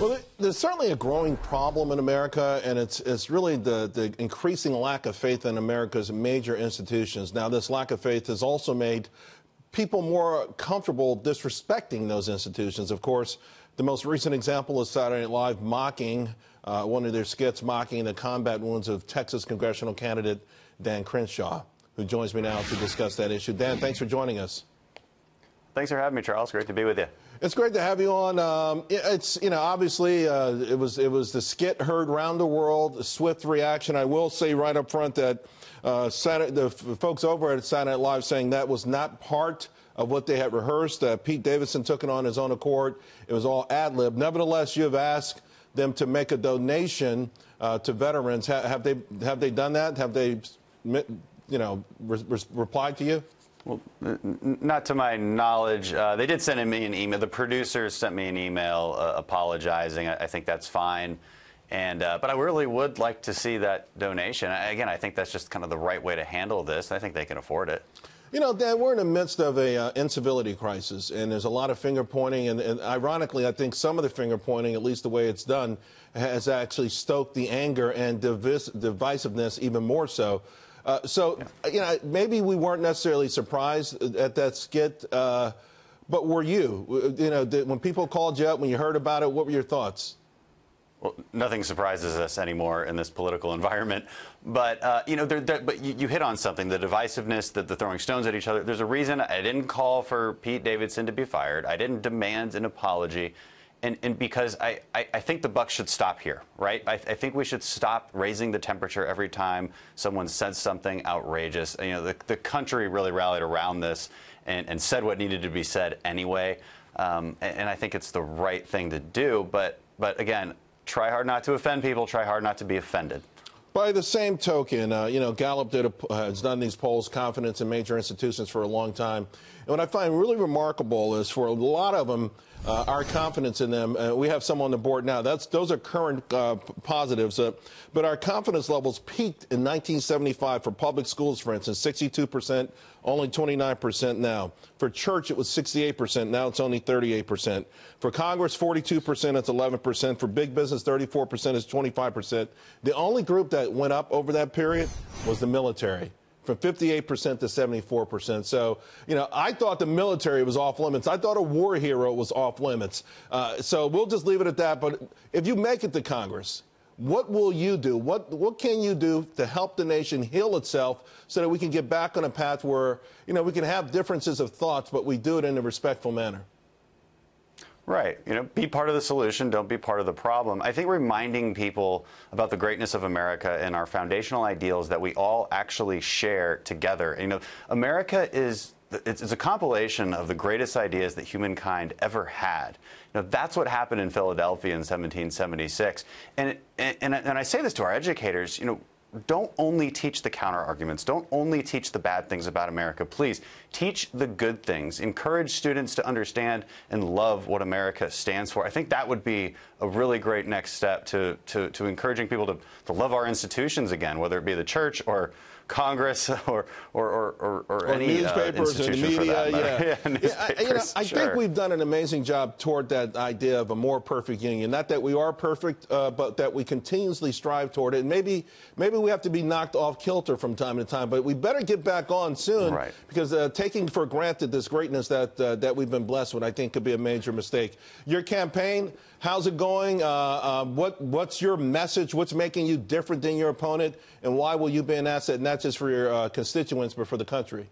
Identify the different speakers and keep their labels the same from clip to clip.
Speaker 1: Well, there's certainly a growing problem in America, and it's really the increasing lack of faith in America's major institutions. Now, this lack of faith has also made people more comfortable disrespecting those institutions. Of course, the most recent example is Saturday Night Live mocking one of their skits, mocking the combat wounds of Texas congressional candidate Dan Crenshaw, who joins me now to discuss that issue. Dan, thanks for joining us.
Speaker 2: Thanks for having me, Charles. Great to be with you.
Speaker 1: It's great to have you on. It's, obviously it was the skit heard around the world, a swift reaction. I will say right up front that the folks over at Saturday Night Live saying that was not part of what they had rehearsed. Pete Davidson took it on his own accord. It was all ad-lib. Nevertheless, you have asked them to make a donation to veterans. Have they done that? Have they, replied to you?
Speaker 2: Well, not to my knowledge. They did send me an email. The producers sent me an email apologizing. I think that's fine. But I really would like to see that donation. Again, I think that's just kind of the right way to handle this. I think they can afford it.
Speaker 1: Dan, we're in the midst of a incivility crisis, and there's a lot of finger pointing. And ironically, I think some of the finger pointing, at least the way it's done, has actually stoked the anger and divisiveness even more so. Maybe we weren't necessarily surprised at that skit, but were you? When people called you up, when you heard about it, what were your thoughts?
Speaker 2: Well, nothing surprises us anymore in this political environment. But, you hit on something, the divisiveness, the throwing stones at each other. There's a reason I didn't call for Pete Davidson to be fired. I didn't demand an apology. And because I think the buck should stop here, right? I think we should stop raising the temperature every time someone says something outrageous. The country really rallied around this and said what needed to be said anyway. And I think it's the right thing to do. But again, try hard not to offend people. Try hard not to be offended.
Speaker 1: By the same token, Gallup has done these polls, confidence in major institutions, for a long time. And what I find really remarkable is for a lot of them, our confidence in them, we have some on the board now. Those are current positives. But our confidence levels peaked in 1975 for public schools, for instance, 62%, only 29% now. For church, it was 68%. Now it's only 38%. For Congress, 42%, it's 11%. For big business, 34% is 25%. The only group that went up over that period was the military, from 58% to 74%. So, I thought the military was off limits. I thought a war hero was off limits. So we'll just leave it at that. But if you make it to Congress, what will you do? What can you do to help the nation heal itself so that we can get back on a path where, we can have differences of thoughts, but we do it in a respectful manner?
Speaker 2: Right. Be part of the solution. Don't be part of the problem. I think reminding people about the greatness of America and our foundational ideals that we all actually share together. America it's a compilation of the greatest ideas that humankind ever had. That's what happened in Philadelphia in 1776. And I say this to our educators, don't only teach the counter arguments. Don't only teach the bad things about America. Please teach the good things. Encourage students to understand and love what America stands for. I think that would be a really great next step to encouraging people to love our institutions again, whether it be the church or Congress or any
Speaker 1: newspapers and media. I
Speaker 2: sure.
Speaker 1: think we've done an amazing job toward that idea of a more perfect union. Not that we are perfect, but that we continuously strive toward it. And maybe we have to be knocked off kilter from time to time, but we better get back on soon,
Speaker 2: right?
Speaker 1: Because taking for granted this greatness that we've been blessed with, I think, could be a major mistake. Your campaign, how's it going? What's your message? What's making you different than your opponent? And why will you be an asset, not just for your constituents, but for the country?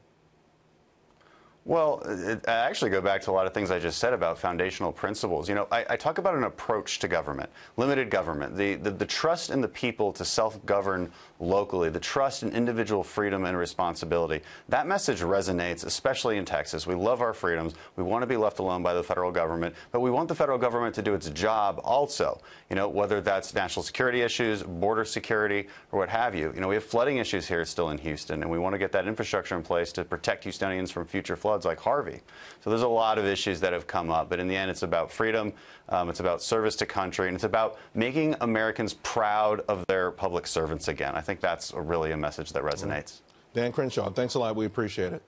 Speaker 2: Well, I actually go back to a lot of things I just said about foundational principles. I talk about an approach to government, limited government, the trust in the people to self-govern locally, the trust in individual freedom and responsibility. That message resonates, especially in Texas. We love our freedoms. We want to be left alone by the federal government, but we want the federal government to do its job also, whether that's national security issues, border security, or what have you. We have flooding issues here still in Houston, and we want to get that infrastructure in place to protect Houstonians from future floods like Harvey. So there's a lot of issues that have come up, but in the end, it's about freedom, it's about service to country, and it's about making Americans proud of their public servants again. I think that's really a message that resonates.
Speaker 1: Dan Crenshaw, thanks a lot. We appreciate it.